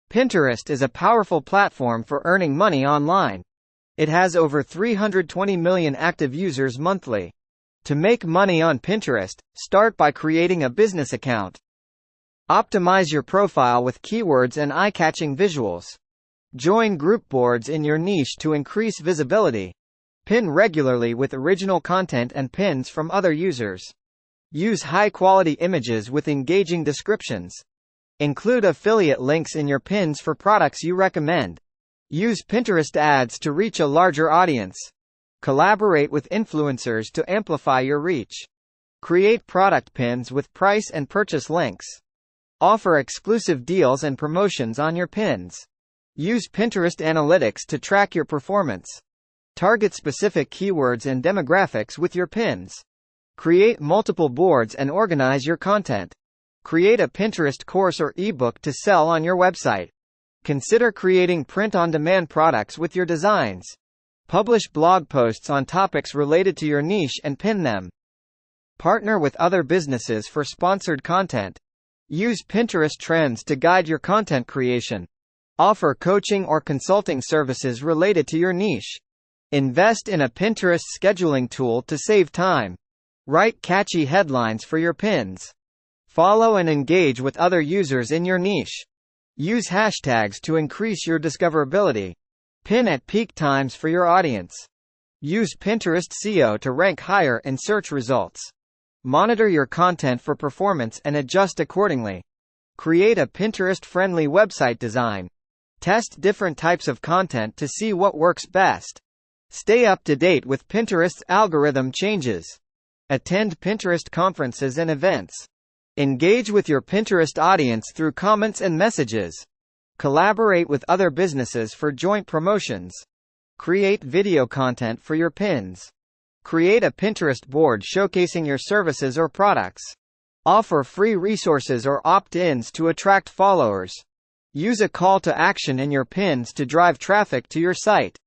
Pinterest is a powerful platform for earning money online. It has over 320 million active users monthly. To make money on Pinterest, start by creating a business account. Optimize your profile with keywords and eye-catching visuals. Join group boards in your niche to increase visibility. Pin regularly with original content and pins from other users. Use high-quality images with engaging descriptions. Include affiliate links in your pins for products you recommend. Use Pinterest ads to reach a larger audience. Collaborate with influencers to amplify your reach. Create product pins with price and purchase links. Offer exclusive deals and promotions on your pins. Use Pinterest analytics to track your performance. Target specific keywords and demographics with your pins. Create multiple boards and organize your content. Create a Pinterest course or ebook to sell on your website. Consider creating print-on-demand products with your designs. Publish blog posts on topics related to your niche and pin them. Partner with other businesses for sponsored content. Use Pinterest trends to guide your content creation. Offer coaching or consulting services related to your niche. Invest in a Pinterest scheduling tool to save time. Write catchy headlines for your pins. Follow and engage with other users in your niche. Use hashtags to increase your discoverability. Pin at peak times for your audience. Use Pinterest SEO to rank higher in search results. Monitor your content for performance and adjust accordingly. Create a Pinterest-friendly website design. Test different types of content to see what works best. Stay up to date with Pinterest's algorithm changes. Attend Pinterest conferences and events. Engage with your Pinterest audience through comments and messages. Collaborate with other businesses for joint promotions. Create video content for your pins. Create a Pinterest board showcasing your services or products. Offer free resources or opt-ins to attract followers. Use a call to action in your pins to drive traffic to your site.